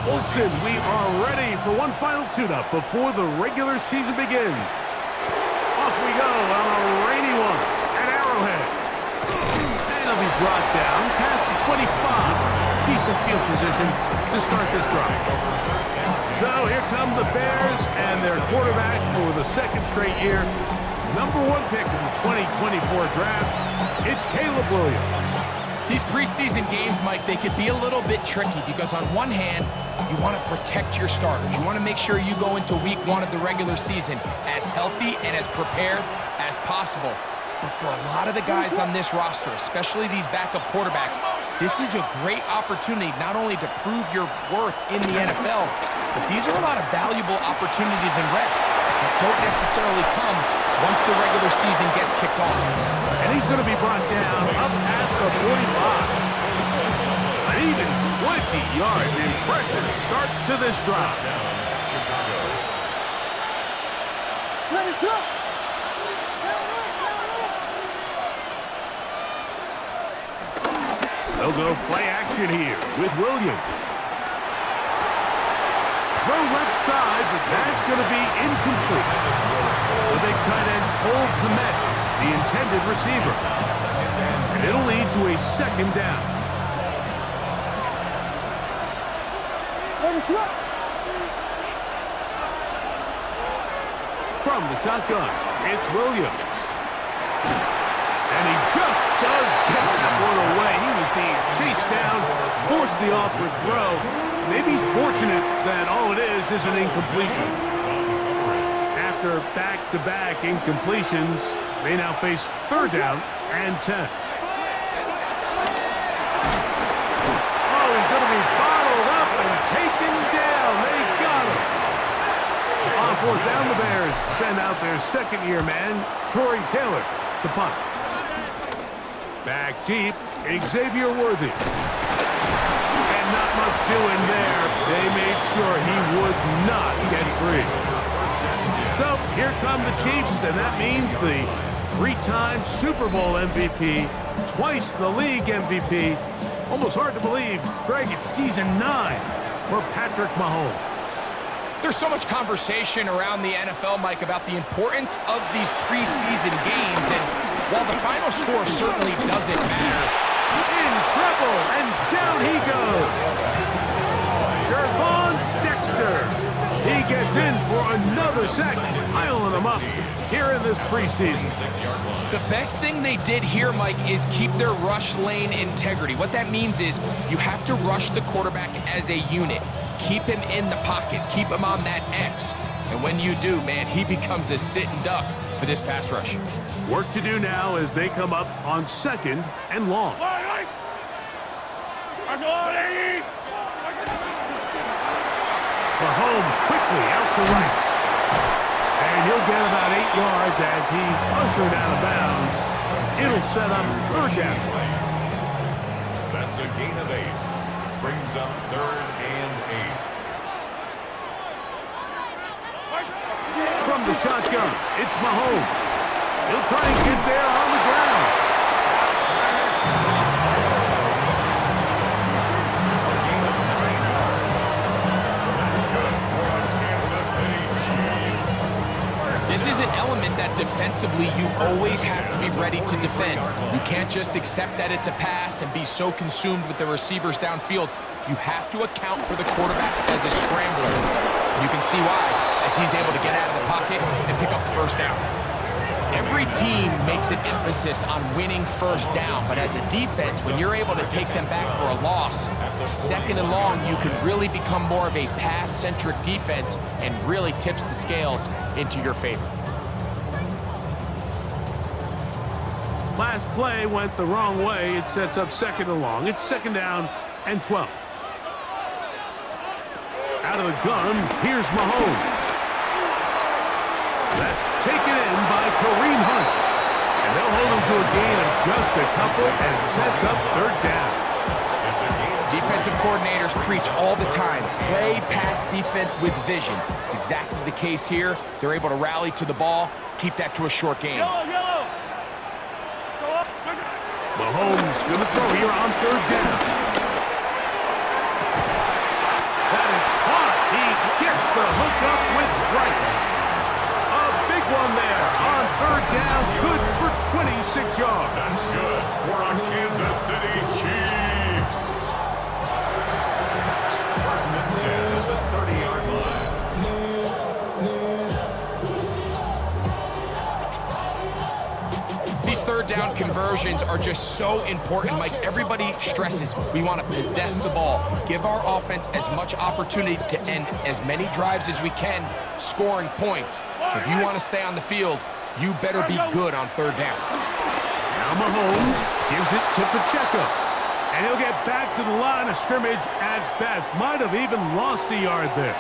Olsen, we are ready for one final tune-up before the regular season begins. Off we go on a rainy one at Arrowhead. And he'll be brought down past the 25. Decent field position to start this drive. So here come the Bears and their quarterback for the second straight year. #1 pick in the 2024 draft, it's Caleb Williams. These preseason games, Mike, they could be a little bit tricky because on one hand, you want to protect your starters. You want to make sure you go into week 1 of the regular season as healthy and as prepared as possible. But for a lot of the guys on this roster, especially these backup quarterbacks, this is a great opportunity not only to prove your worth in the NFL, but these are a lot of valuable opportunities and reps that don't necessarily come once the regular season gets kicked off. And he's going to be brought down up past the 45. An even 20 yards. Impressive start to this drive. Let us up. They'll go play action here with Williams. Throw left side, but that's going to be incomplete. The big tight end, Cole Kmet, the intended receiver. And it'll lead to a second down. From the shotgun, it's Williams. And he just does get that one away. He was being chased down, forced the awkward throw. Maybe he's fortunate that all it is an incompletion. After back-to-back incompletions, they now face third down and 10. Oh, he's going to be bottled up and taken down. They got him. On fourth down, the Bears send out their second-year man, Tory Taylor, to punt. Back deep, Xavier Worthy. And not much doing there. They made sure he would not get free. So here come the Chiefs, and that means the 3-time Super Bowl MVP, twice the league MVP. Almost hard to believe, Greg, it's season 9 for Patrick Mahomes. There's so much conversation around the NFL, Mike, about the importance of these preseason games, and while the final score certainly doesn't matter. In trouble, and down he goes. Gervon Dexter. He gets in for another sack. He's piling them up here in this preseason. The best thing they did here, Mike, is keep their rush lane integrity. What that means is you have to rush the quarterback as a unit. Keep him in the pocket. Keep him on that X. And when you do, man, he becomes a sitting duck for this pass rush. Work to do now as they come up on second and long. Mahomes quickly out to right. And he'll get about 8 yards as he's ushered out of bounds. It'll set up third down. That's a gain of 8. Brings up 3rd and 8. From the shotgun, it's Mahomes. He'll try and get there on the ground. This is an element that defensively you always have to be ready to defend. You can't just accept that it's a pass and be so consumed with the receivers downfield. You have to account for the quarterback as a scrambler. You can see why, as he's able to get out of the pocket and pick up the first down. Every team makes an emphasis on winning first down, but as a defense, when you're able to take them back for a loss, second and long, you can really become more of a pass-centric defense and really tips the scales into your favor. Last play went the wrong way. It sets up second and long. It's second down and 12. Out of the gun, here's Mahomes. That's taken in by Kareem Hunt. And they'll hold him to a gain of just a couple and sets up third down. Defensive coordinators preach all the time, play pass defense with vision. It's exactly the case here. They're able to rally to the ball, keep that to a short game. Mahomes going to throw here on third down. That is to hook up with Rice. A big one there on third down. Good for 26 yards. That's good for our Kansas City Chiefs. First and 10 at the 30-yard line. These third down conversions are just so important, Mike. Everybody stresses we want to possess the ball, give our offense as much opportunity to end as many drives as we can, scoring points. So if you want to stay on the field, you better be good on third down. Now Mahomes gives it to Pacheco. And he'll get back to the line of scrimmage at best. Might have even lost a yard there.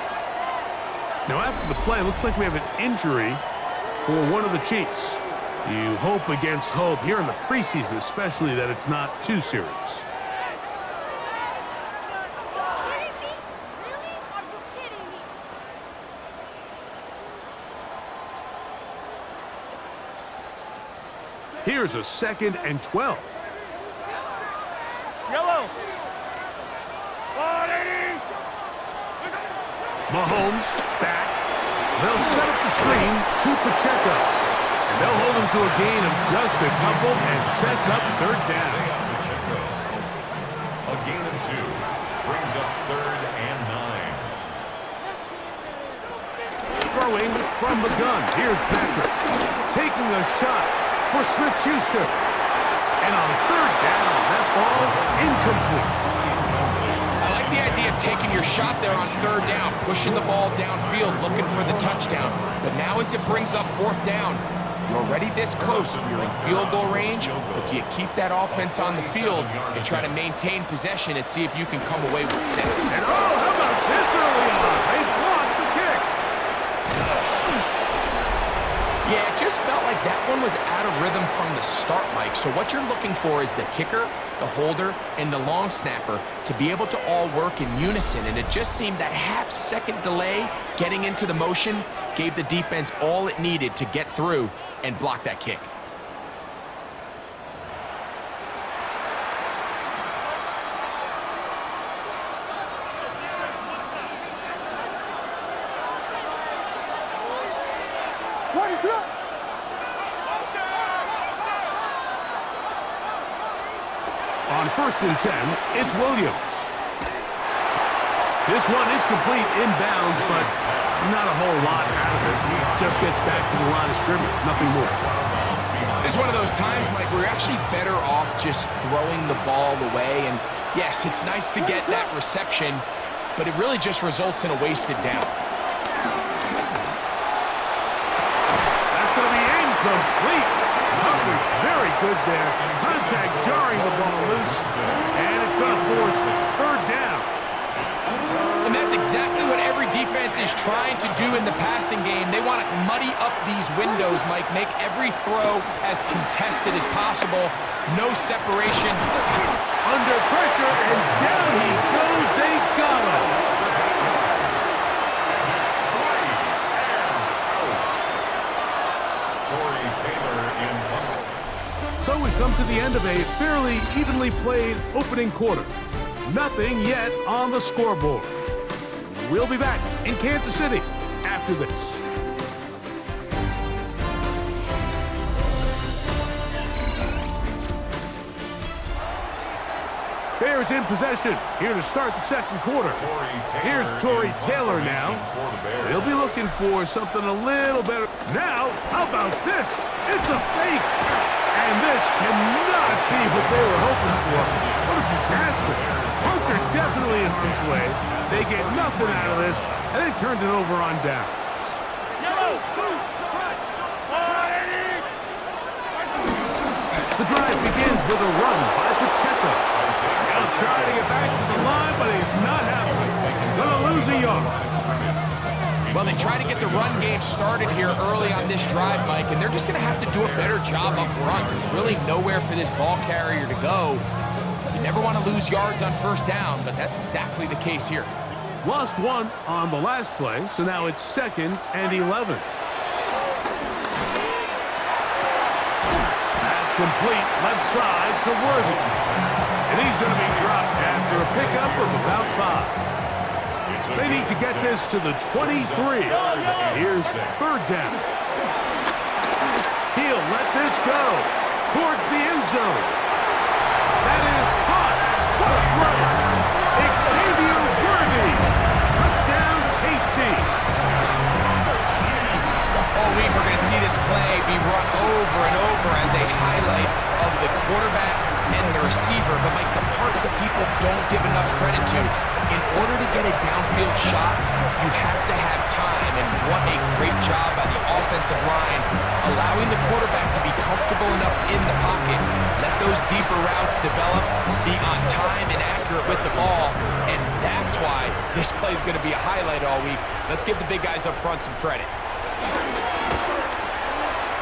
Now after the play, looks like we have an injury for one of the Chiefs. You hope against hope here in the preseason, especially that it's not too serious. Here's a 2nd and 12. Yellow. Mahomes back. They'll set up the screen to Pacheco. And they'll hold him to a gain of just a couple and sets up third down. Pacheco. A gain of 2 brings up 3rd and 9. Throwing from the gun. Here's Patrick. Taking a shot for Smith-Schuster. And on third down, that ball incomplete. I like the idea of taking your shot there on third down, pushing the ball downfield, looking for the touchdown. But now as it brings up fourth down, you're already this close. You're in field goal range, but do you keep that offense on the field and try to maintain possession and see if you can come away with 6? And oh, how about this early on? They blocked the kick. Yeah, it just felt like that one was out of rhythm from the start, Mike. So what you're looking for is the kicker, the holder, and the long snapper to be able to all work in unison. And it just seemed that half-second delay getting into the motion gave the defense all it needed to get through and block that kick. What is up? On 1st and 10, it's Williams. This one is complete inbounds, but not a whole lot out of it. He just gets back to the line of scrimmage, nothing more. It's one of those times, Mike, where you're actually better off just throwing the ball away. And yes, it's nice to get that reception, but it really just results in a wasted down. That's going to be incomplete. Huff is very good there. Contact jarring the ball loose, and it's going to force third down. And that's exactly what every defense is trying to do in the passing game. They want to muddy up these windows, Mike, make every throw as contested as possible. No separation. Under pressure, and down he goes. They got him. So we've come to the end of a fairly evenly played opening quarter. Nothing yet on the scoreboard. We'll be back in Kansas City after this. Bears in possession here to start the second quarter. Here's Tory Taylor now. They'll be looking for something a little better. Now, how about this? It's a fake. And this cannot be what they were hoping for. What a disaster. Hunter definitely in his way. They get nothing out of this, and they turned it over on down. The drive begins with a run by Pacheco. Now trying to get back to the line, but he's not happening. Gonna lose a yard. Well, they try to get the run game started here early on this drive, Mike, and they're just going to have to do a better job up front. There's really nowhere for this ball carrier to go. You never want to lose yards on first down, but that's exactly the case here. Lost one on the last play, so now it's 2nd and 11. That's complete left side to Worthy. And he's going to be dropped after a pickup of about 5. They need to get this to the 23. Here's third down. He'll let this go towards the end zone. That is caught. What a throw. Xavier Worthy. Touchdown, KC. All week we're going to see this play be run over and over as a highlight of the quarterback and the receiver. But, Mike, the part that people don't give enough credit to, in order to get a downfield shot, you have to have time. And what a great job by the offensive line, allowing the quarterback to be comfortable enough in the pocket, let those deeper routes develop, be on time and accurate with the ball. And that's why this play is going to be a highlight all week. Let's give the big guys up front some credit.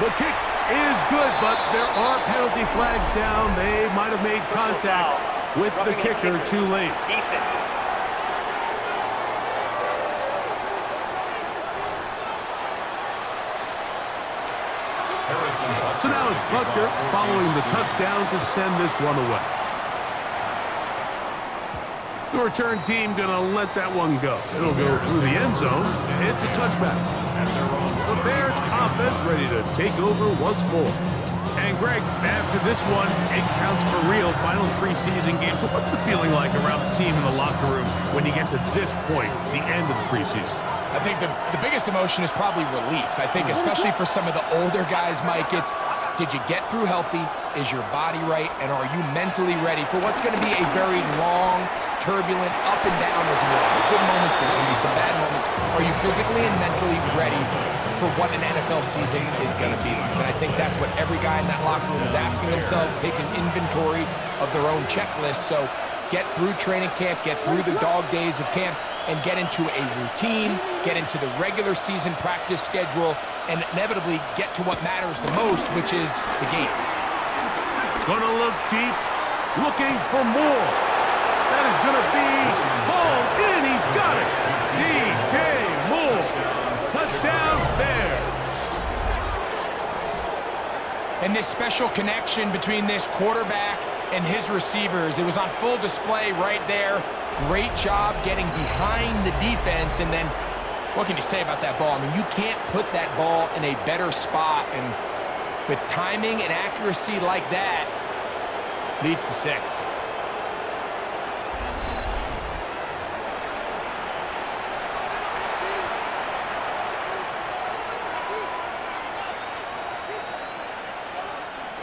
The kick is good, but there are penalty flags down. They might have made contact with the kicker too late. So now it's Butker following the touchdown to send this one away. The return team going to let that one go. It'll go through the end zone. It's a touchback. The Bears offense ready to take over once more. And Greg, after this one, it counts for real. Final preseason game. So what's the feeling like around the team in the locker room when you get to this point, the end of the preseason? I think the biggest emotion is probably relief. I think especially for some of the older guys, Mike, it's did you get through healthy? Is your body right? And are you mentally ready for what's going to be a very long, turbulent, up and down as well? Good moments, there's going to be some bad moments. Are you physically and mentally ready for what an NFL season is going to be like? And I think that's what every guy in that locker room is asking themselves, taking inventory of their own checklist. So get through training camp, get through the dog days of camp, and get into a routine, get into the regular season practice schedule, and inevitably get to what matters the most, which is the games. Gonna look deep, looking for more. That is gonna be hauled in. He's got it. DJ Moore. Touchdown Bears. And this special connection between this quarterback and his receivers, it was on full display right there. Great job getting behind the defense, and then what can you say about that ball? I mean, you can't put that ball in a better spot, and with timing and accuracy like that, leads to 6.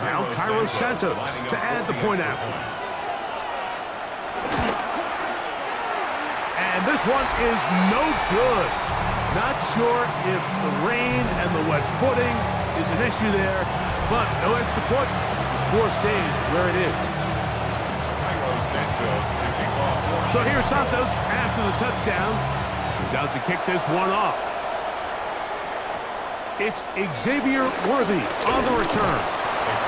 Now Cairo Santos to add the point after. And this one is no good. Not sure if the rain and the wet footing is an issue there, but no extra point. The score stays where it is. So here's Santos after the touchdown. He's out to kick this one off. It's Xavier Worthy on the return.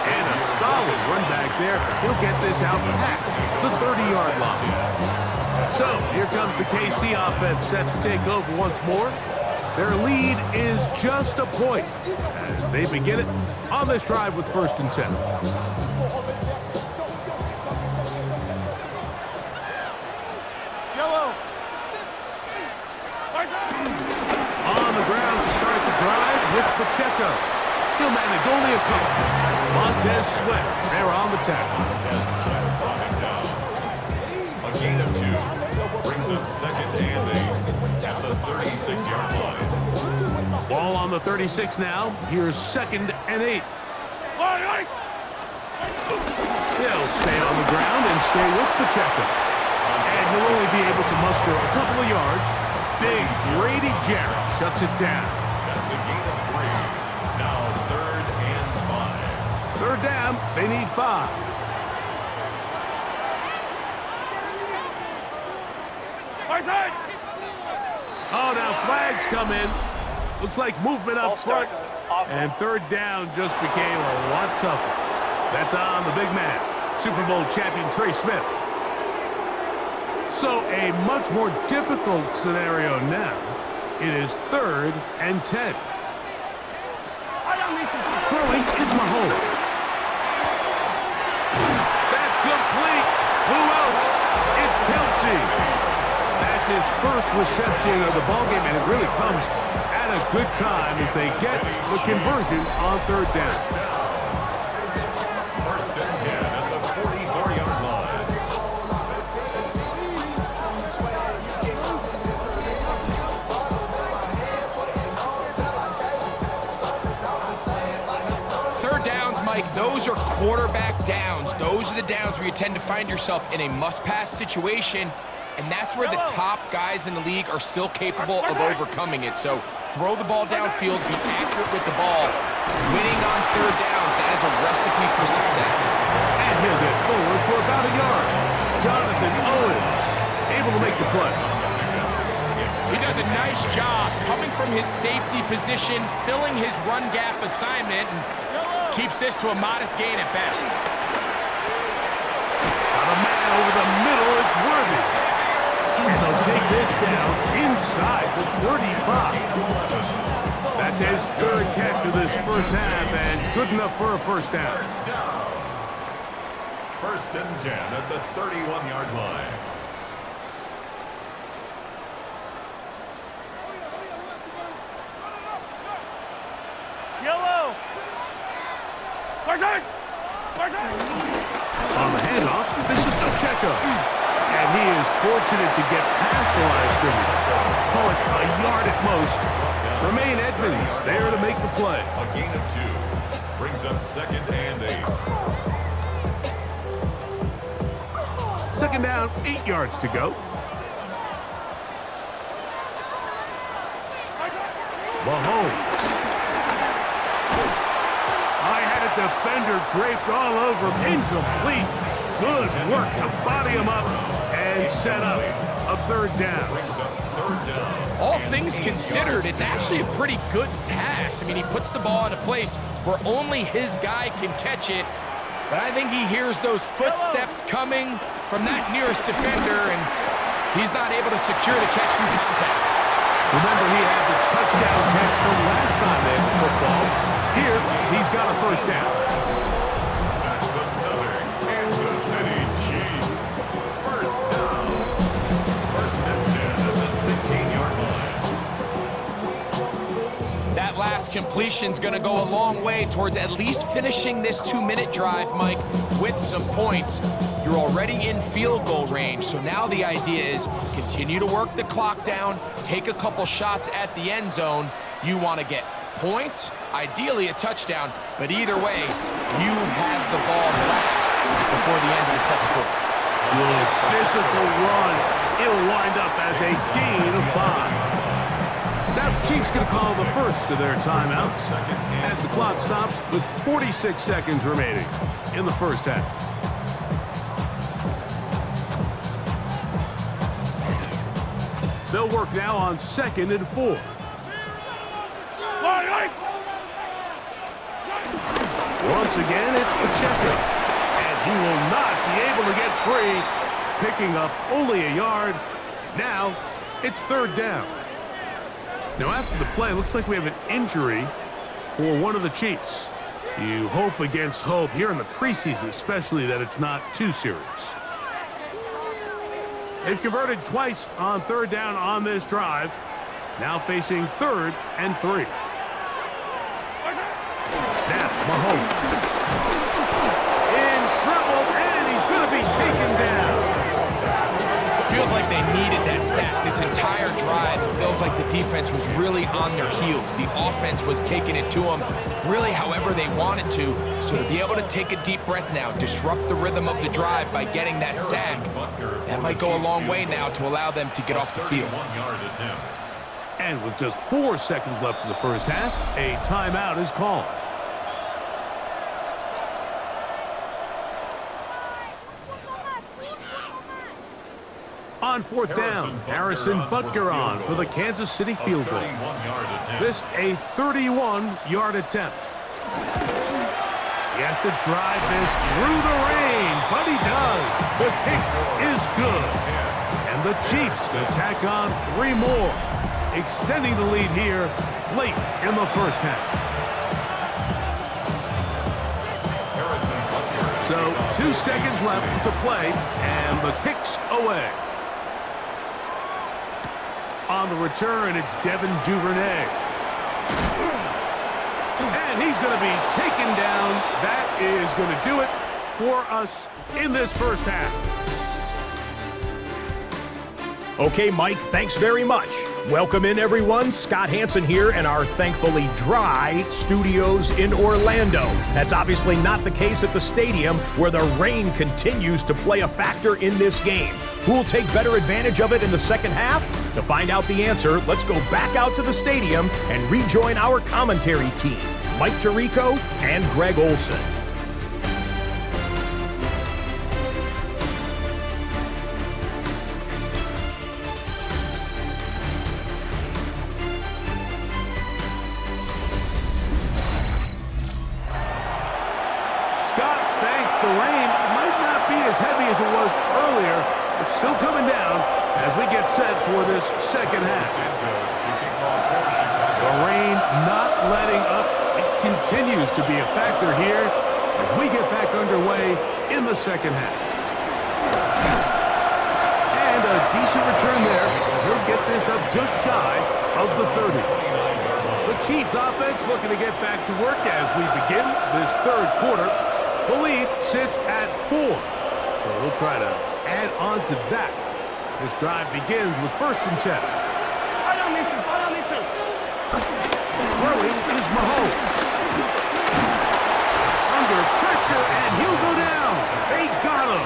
And a solid run back there. He'll get this out past the 30-yard line. So here comes the KC offense set to take over once more. Their lead is just a point as they begin it on this drive with 1st and 10. Yellow. On the ground to start the drive with Pacheco. He'll manage only a couple. Montez Sweat, they're on the tackle. A gain of 2 brings up 2nd and 8 at the 36-yard line. Ball on the 36 now. Here's 2nd and 8. He'll stay on the ground and stay with Pacheco. And he'll only be able to muster a couple of yards. Big Grady Jarrett shuts it down. That's a gain of 3. Now 3rd and 5. 3rd down, they need 5. Oh, now flags come in. Looks like movement up front. And 3rd down just became a lot tougher. That's on the big man, Super Bowl champion Trey Smith. So a much more difficult scenario now. It is 3rd and 10. Throwing is Mahomes. That's complete. Who else? It's Kelsey. That's his first reception of the ballgame, and it really comes at a good time as they get the conversion on third down. First and 10 at the 44-yard line. Third downs, Mike, those are quarterback downs. Those are the downs where you tend to find yourself in a must-pass situation, and that's where the top guys in the league are still capable of overcoming it. So throw the ball downfield, be accurate with the ball. Winning on third downs, that is a recipe for success. And he'll get forward for about a yard. Jonathan Owens able to make the play. He does a nice job coming from his safety position, filling his run gap assignment, and keeps this to a modest gain at best. Got a man over the middle, it's Worthy. And they'll take this down inside the 35. That's his third catch of this first half, and good enough for a first down. First and 10 at the 31-yard line. Yellow. On the handoff, this is Pacheco. And he is fortunate to get past the line of scrimmage. Call it a yard at most. Tremaine Edmonds there to make the play. A gain of 2. Brings up second and 8. Second down, 8 yards to go. Mahomes. I had a defender draped all over him. Incomplete. Good work to body him up and set up a third down. Brings up third down. All things considered, it's actually a pretty good pass. I mean, he puts the ball in a place where only his guy can catch it. But I think he hears those footsteps coming from that nearest defender, and he's not able to secure the catch through contact. Remember, he had the touchdown catch from last time they had the football. Here, he's got a first down. That's another Kansas City Chiefs. First down. First and 10 at the 16-yard line. That last completion's going to go a long way towards at least finishing this 2-minute drive, Mike, with some points. You're already in field goal range, so now the idea is continue to work the clock down, take a couple shots at the end zone. You want to get points, ideally a touchdown, but either way, you have the ball last before the end of the second quarter. Good physical run. It'll wind up as a gain of 5. Now the Chiefs going to call the first of their timeouts as the clock stops with 46 seconds remaining in the first half. They'll work now on 2nd and 4. Once again, it's Pacheco. And he will not be able to get free, picking up only a yard. Now, it's third down. Now, after the play, it looks like we have an injury for one of the Chiefs. You hope against hope here in the preseason, especially that it's not too serious. They've converted twice on third down on this drive. Now facing 3rd and 3. Now, Mahomes. In trouble, and he's going to be taken down. Feels like they needed that sack this entire drive. It feels like the defense was really on their heels. The offense was taking it to them really however they wanted to. So to be able to take a deep breath now, disrupt the rhythm of the drive by getting that sack, that might go a long way now to allow them to get off the field. 31-yard attempt. And with just 4 seconds left in the first half, a timeout is called. On 4th down, Harrison Butker on for the Kansas City field goal. This a 31-yard attempt. He has to drive this through the rain, but he does. The kick is good. And the Chiefs attack on 3 more, extending the lead here late in the first half. So 2 seconds left to play, and the kick's away. On the return, it's Devin Duvernay. And he's going to be taken down. That is going to do it for us in this first half. Okay, Mike, thanks very much. Welcome in, everyone. Scott Hansen here in our thankfully dry studios in Orlando. That's obviously not the case at the stadium, where the rain continues to play a factor in this game. Who will take better advantage of it in the second half? To find out the answer, let's go back out to the stadium and rejoin our commentary team, Mike Tirico and Greg Olson. Scott, thanks. The rain might not be as heavy as it was earlier. It's still coming down as we get set for this second half. The rain not letting up. It continues to be a factor here as we get back underway in the second half. And a decent return there. He'll get this up just shy of the 30. The Chiefs offense looking to get back to work as we begin this third quarter. The lead sits at 4. So we'll try to add on to that. This drive begins with 1st and 10. Throwing is Mahomes. Under pressure, and he'll go down. They got him.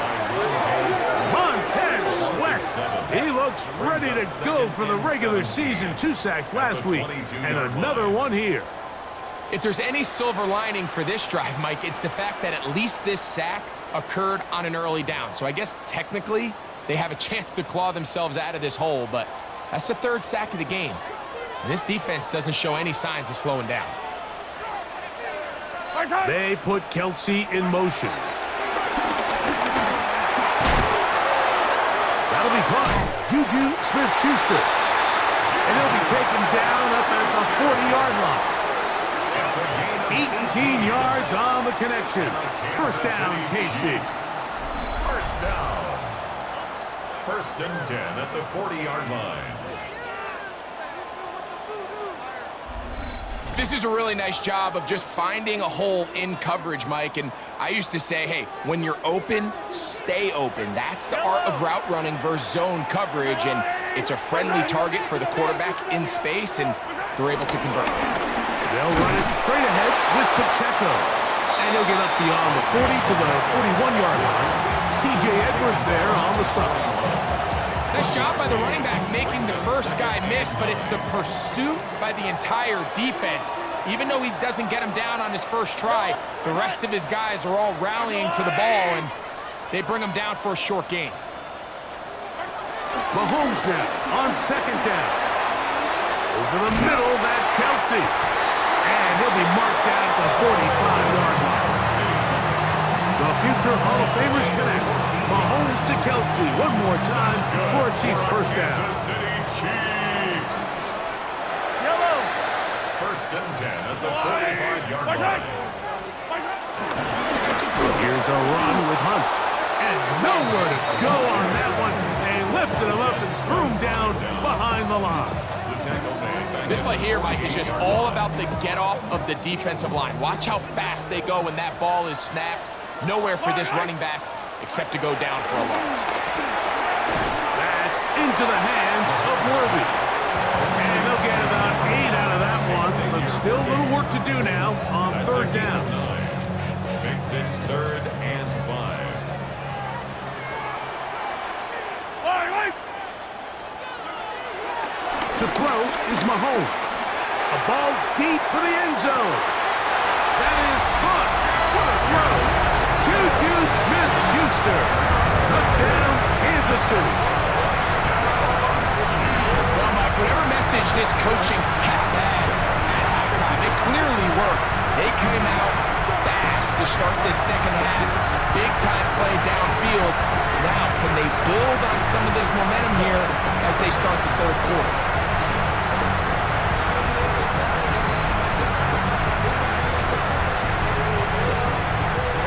Montez Sweat. He looks ready to go for the regular season. 2 sacks last week, and another one here. If there's any silver lining for this drive, Mike, it's the fact that at least this sack occurred on an early down. So I guess technically they have a chance to claw themselves out of this hole, but that's the 3rd sack of the game. And this defense doesn't show any signs of slowing down. They put Kelsey in motion. That'll be caught. Juju Smith-Schuster. And he'll be taken down up at the 40-yard line. 18 yards on the connection. First down, KC. First down. 1st and 10 at the 40-yard line. This is a really nice job of just finding a hole in coverage, Mike. And I used to say, hey, when you're open, stay open. That's the art of route running versus zone coverage. And it's a friendly target for the quarterback in space, and they're able to convert. They'll run it straight ahead with Pacheco. And he'll get up beyond the 40 to the 41-yard line. T.J. Edwards there on the stop. Nice job by the running back making the first guy miss, but it's the pursuit by the entire defense. Even though he doesn't get him down on his first try, the rest of his guys are all rallying to the ball, and they bring him down for a short gain. Mahomes now on 2nd down. Over the middle, that's Kelsey. And he'll be marked down at the 45-yard line. The future Hall of Famers connect. Mahomes to Kelsey one more time for a Chiefs first down. Kansas City Chiefs. Yellow. 1st and 10 at the 45-yard line. Here's a run with Hunt. And nowhere to go on that one. They lifted him up and threw him down behind the line. This play here, Mike, is just all about the get-off of the defensive line. Watch how fast they go when that ball is snapped. Nowhere for this running back except to go down for a loss. That's into the hands of Worthy. And they'll get about 8 out of that one, but still a little work to do now on 3rd down. Makes it 3rd and 5. To throw is Mahomes. A ball deep for the end zone. That is caught. What a throw. Juju Smith-Schuster. Touchdown, Kansas City. Well, Mike, whatever message this coaching staff had at halftime, it clearly worked. They came out fast to start this second half. Big-time play downfield. Now, can they build on some of this momentum here as they start the 3rd quarter?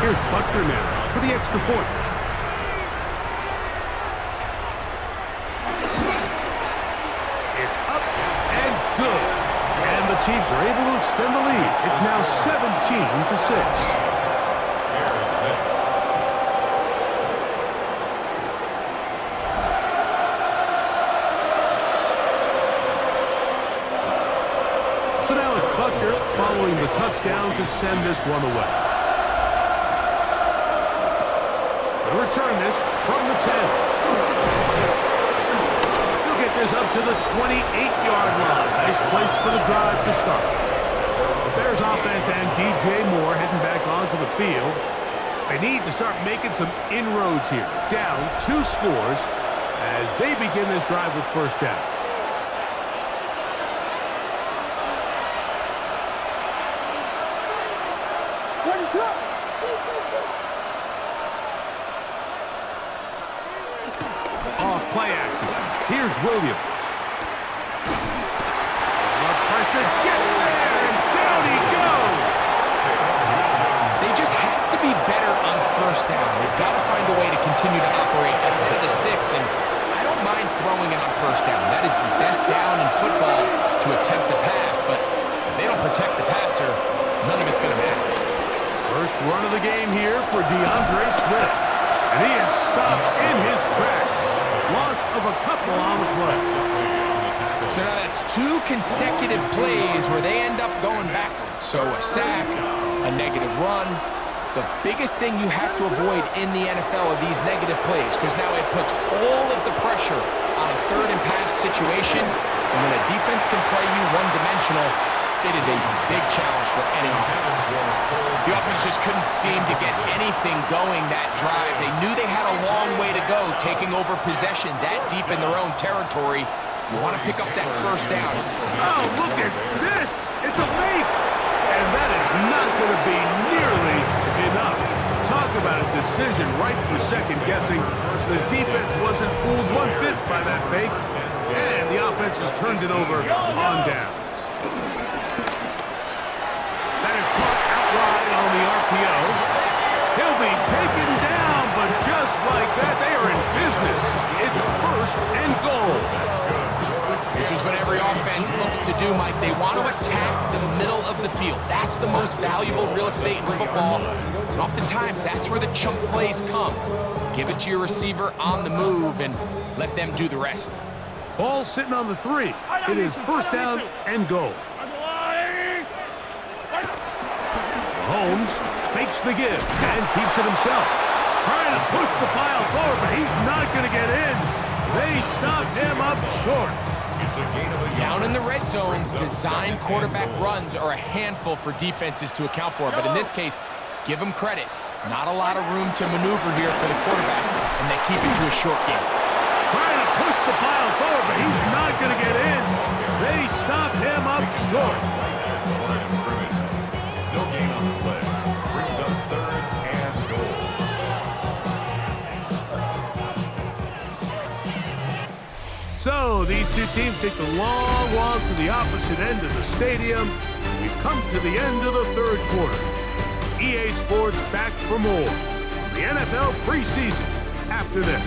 Here's Buckner now for the extra point. It's good. And the Chiefs are able to extend the lead. It's now 17-6. So now it's Buckner following the touchdown to send this one away. They'll return this from the 10. He'll get this up to the 28-yard line. Nice place for the drive to start. The Bears offense and DJ Moore heading back onto the field. They need to start making some inroads here. Down 2 scores as they begin this drive with first down. Off play action. Here's Williams. The pressure gets there, and down he goes. They just have to be better on first down. They've got to find a way to continue to operate ahead of the sticks, and I don't mind throwing it on first down. That is the best down in football to attempt a pass, but if they don't protect the passer, none of it's going to matter. First run of the game here for DeAndre Swift, and he is stopped in his tracks. Loss of a couple on the play. So now that's 2 consecutive plays where they end up going backwards. So a sack, a negative run. The biggest thing you have to avoid in the NFL are these negative plays, because now it puts all of the pressure on a third and pass situation. And when a defense can play you one-dimensional, it is a big challenge for any offense. The offense just couldn't seem to get anything going that drive. They knew they had a long way to go, taking over possession that deep in their own territory. You want to pick up that first down. Oh, look at this! It's a fake! And that is not going to be nearly enough. Talk about a decision right for second guessing. The defense wasn't fooled one bit by that fake, and the offense has turned it over on downs. That is caught out wide on the RPO. He'll be taken down, but just like that, they are in business. It's first and goal. This is what every offense looks to do, Mike. They want to attack the middle of the field. That's the most valuable real estate in football. And oftentimes, that's where the chunk plays come. Give it to your receiver on the move and let them do the rest. Ball sitting on the 3. It is first down and goal. Holmes fakes the give and keeps it himself. Trying to push the pile forward, but he's not going to get in. They stopped him up short. Down in the red zone, design quarterback runs are a handful for defenses to account for. But in this case, give them credit. Not a lot of room to maneuver here for the quarterback, and they keep it to a short game. Trying to push the pile forward, but he's not going to get in. They stopped him up short. No gain on the play. Brings up third and goal. So these two teams take the long walk to the opposite end of the stadium. We've come to the end of the third quarter. EA Sports back for more. The NFL preseason after this.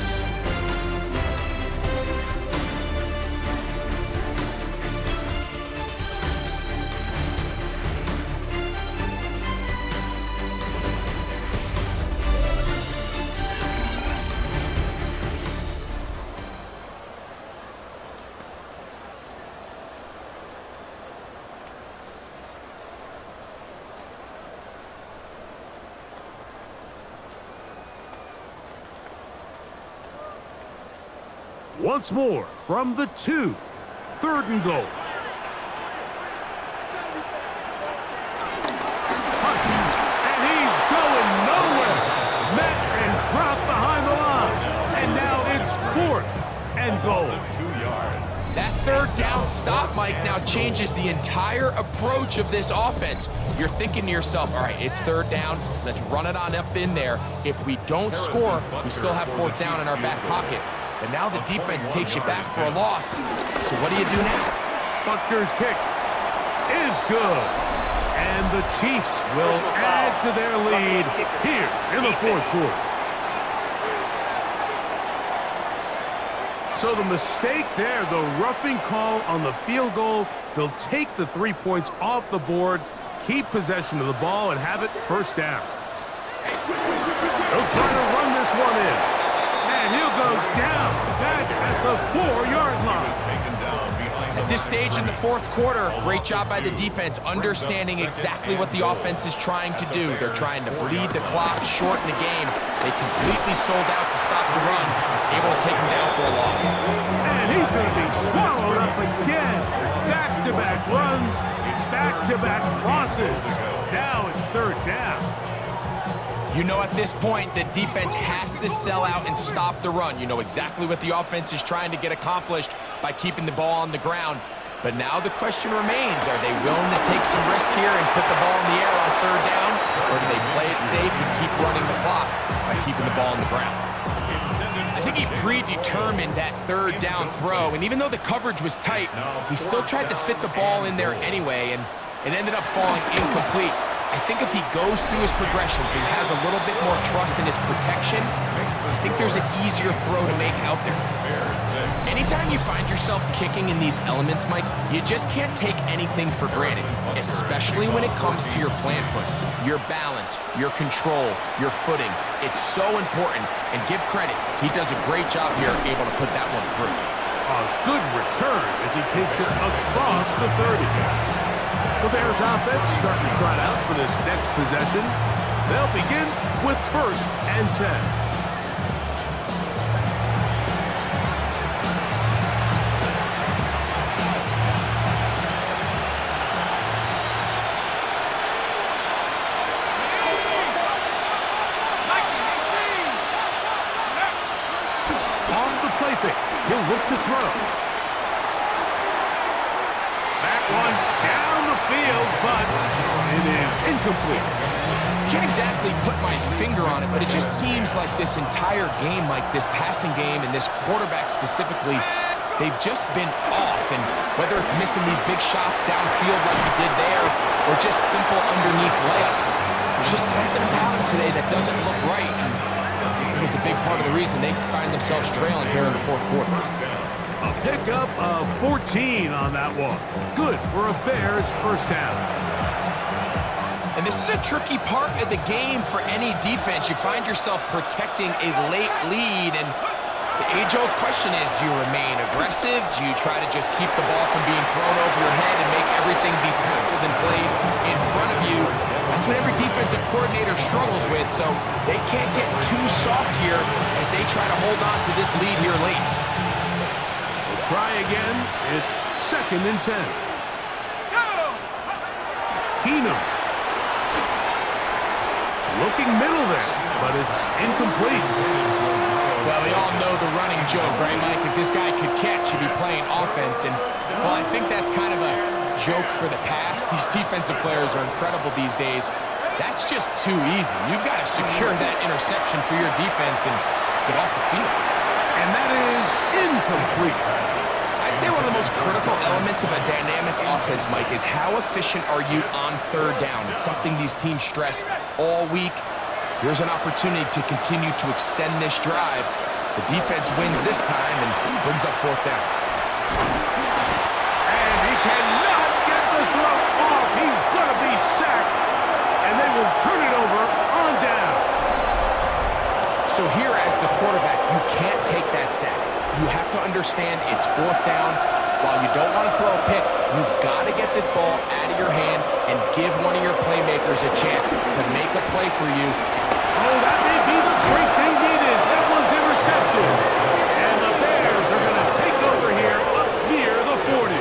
Once more from the 2. Third and goal. And he's going nowhere. Met and dropped behind the line. And now it's fourth and goal. 2 yards. That third down stop, Mike, now changes the entire approach of this offense. You're thinking to yourself, all right, it's third down. Let's run it on up in there. If we don't score, we still have fourth down in our back pocket. But now the defense takes you back for a loss. So what do you do now? Buckner's kick is good. And the Chiefs will add to their lead here in the fourth quarter. So the mistake there, the roughing call on the field goal, they'll take the 3 points off the board, keep possession of the ball, and have it first down. They'll try to run this one in. And he'll go down back at the 4-yard line. At this stage in the fourth quarter, great job by the defense, understanding exactly what the offense is trying to do. They're trying to bleed the clock, shorten the game. They completely sold out to stop the run, able to take him down for a loss. And he's going to be swallowed up again. Back-to-back runs, back-to-back losses. Now it's third down. You know at this point, the defense has to sell out and stop the run. You know exactly what the offense is trying to get accomplished by keeping the ball on the ground. But now the question remains, are they willing to take some risk here and put the ball in the air on third down? Or do they play it safe and keep running the clock by keeping the ball on the ground? I think he predetermined that third down throw, and even though the coverage was tight, he still tried to fit the ball in there anyway, and it ended up falling incomplete. I think if he goes through his progressions and has a little bit more trust in his protection, I think there's an easier throw to make out there. Anytime you find yourself kicking in these elements, Mike, you just can't take anything for granted, especially when it comes to your plant foot, your balance, your control, your footing. It's so important, and give credit. He does a great job here able to put that one through. A good return as he takes it across the 30. The Bears offense starting to trot out for this next possession. They'll begin with 1st and 10. Off the play fake, he'll look to throw. That one down the field, but it is incomplete. Can't exactly put my finger on it, but it just seems like this entire game, like this passing game and this quarterback specifically, they've just been off. And whether it's missing these big shots downfield like he did there, or just simple underneath layups, there's just something about him today that doesn't look right. And I think it's a big part of the reason they find themselves trailing here in the fourth quarter. A pickup of 14 on that one. Good for a Bears first down. And this is a tricky part of the game for any defense. You find yourself protecting a late lead, and the age-old question is, do you remain aggressive? Do you try to just keep the ball from being thrown over your head and make everything be tackled and played in front of you? That's what every defensive coordinator struggles with, so they can't get too soft here as they try to hold on to this lead here late. We'll try again. It's 2nd and 10. Keenum. Looking middle there, but it's incomplete. Well, we all know the running joke, right, Mike? If this guy could catch, he'd be playing offense. And, well, I think that's kind of a joke for the past. These defensive players are incredible these days. That's just too easy. You've got to secure that interception for your defense and get off the field. And that is incomplete. I'd say one of the most critical elements of a dynamic offense, Mike, is how efficient are you on third down? It's something these teams stress all week. Here's an opportunity to continue to extend this drive. The defense wins this time and brings up 4th down. And he cannot get the throw off. He's going to be sacked. And they will turn it over on down. So here as the quarterback, you can't take that sack. You have to understand it's 4th down. While you don't want to throw a pick, you've got to get this ball out of your hand and give one of your playmakers a chance to make a play for you. Oh, that may be the break they needed. That one's intercepted. And the Bears are going to take over here up near the 40.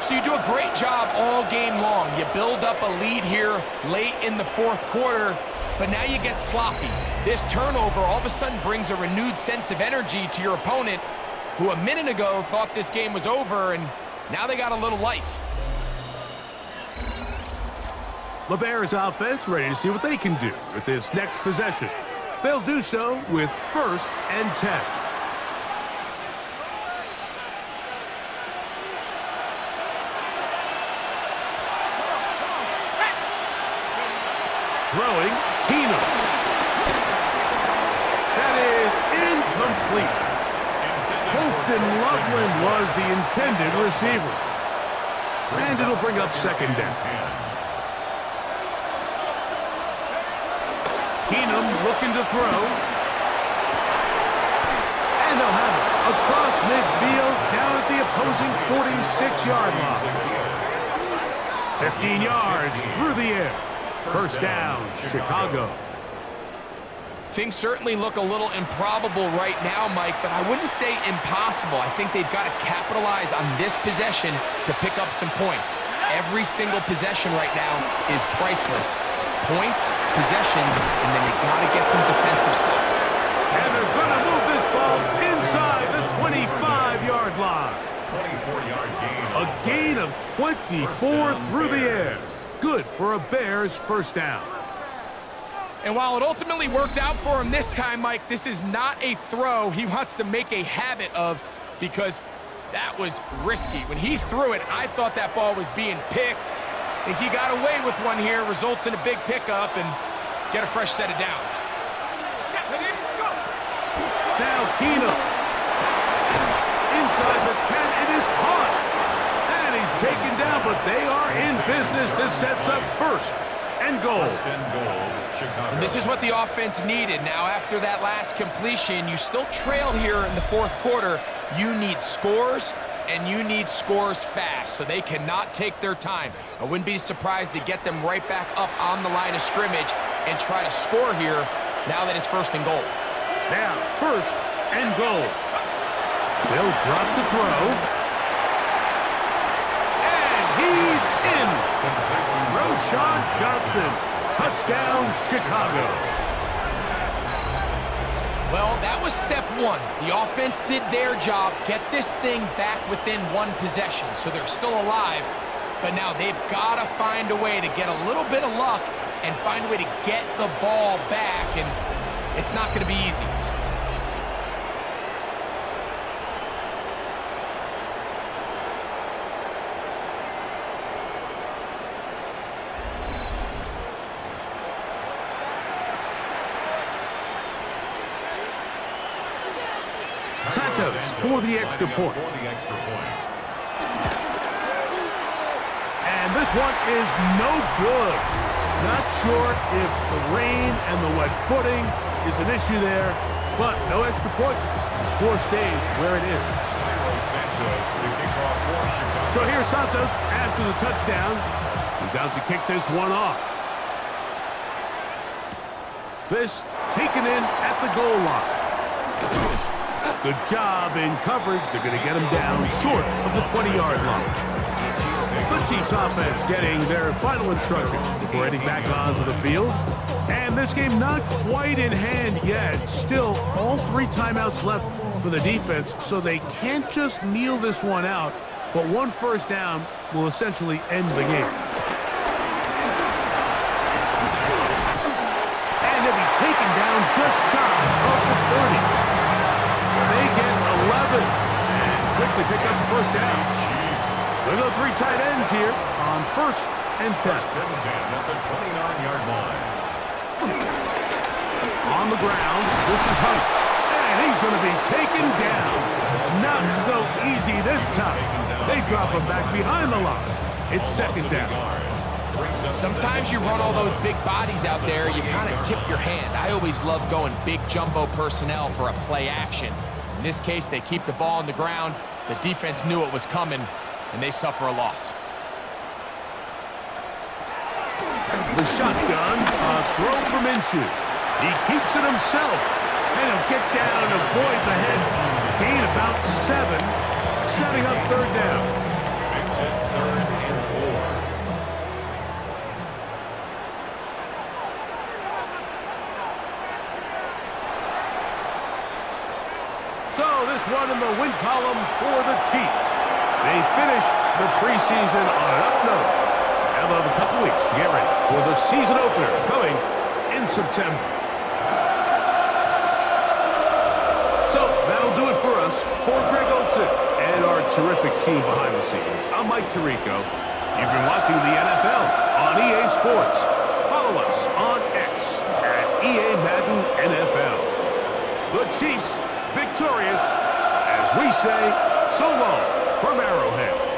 So you do a great job all game long. You build up a lead here late in the fourth quarter, but now you get sloppy. This turnover all of a sudden brings a renewed sense of energy to your opponent, who a minute ago thought this game was over, and now they got a little life. The Bears offense ready to see what they can do with this next possession. They'll do so with 1st and 10. Throwing, Keenum. That is incomplete. Holston Loveland was the intended receiver. And it'll bring up second down. Keenum looking to throw. And they'll have it across midfield down at the opposing 46-yard line. 15 yards through the air. First down, Chicago. Things certainly look a little improbable right now, Mike, but I wouldn't say impossible. I think they've got to capitalize on this possession to pick up some points. Every single possession right now is priceless. Points, possessions, and then they got to get some defensive stops. And they're going to move this ball inside the 25-yard line. 24-yard gain. A gain of 24 through the air. Good for a Bears first down. And while it ultimately worked out for him this time, Mike, this is not a throw he wants to make a habit of, because that was risky. When he threw it, I thought that ball was being picked. I think he got away with one here, results in a big pickup, and get a fresh set of downs. Now Keenum. Inside the 10, it is caught. And he's taken down, but they are in business. This sets up first and goal. And this is what the offense needed. Now, after that last completion, you still trail here in the fourth quarter. You need scores, and you need scores fast, so they cannot take their time. I wouldn't be surprised to get them right back up on the line of scrimmage and try to score here now that it's first and goal. Now, first and goal. They'll drop to throw. And he's in. Roshan Johnson. Touchdown, Chicago. Well, that was step one. The offense did their job, get this thing back within one possession, so they're still alive. But now they've got to find a way to get a little bit of luck and find a way to get the ball back, and it's not going to be easy. Santos for the extra point. And this one is no good. Not sure if the rain and the wet footing is an issue there, but no extra point. The score stays where it is. So here's Santos after the touchdown. He's out to kick this one off. This taken in at the goal line. Good job in coverage. They're going to get him down short of the 20-yard line. The Chiefs offense getting their final instructions before heading back onto the field. And this game not quite in hand yet. Still, all 3 timeouts left for the defense, so they can't just kneel this one out, but one first down will essentially end the game. And they'll be taken down just shy of the 30. They get 11 and quickly pick up the first down. They'll go 3 tight ends here on first and 10. First and 10 at the 29-yard line. On the ground, this is Hunt. And he's going to be taken down. Not so easy this time. They drop him back behind the line. It's second down. Sometimes you run all those big bodies out there, you kind of tip your hand. I always love going big jumbo personnel for a play action. In this case, they keep the ball on the ground. The defense knew it was coming, and they suffer a loss. The shotgun, a throw from Minshew. He keeps it himself, and he'll get down, avoid the head. Gain about 7, setting up third down. Makes it 3rd and 4. So this one in the win column for the Chiefs. They finish the preseason on an up note. Now they'll have a couple weeks to get ready for the season opener coming in September. So that'll do it for us. For Greg Olson and our terrific team behind the scenes, I'm Mike Tirico. You've been watching the NFL on EA Sports. Follow us on Chiefs victorious as we say so long from Arrowhead.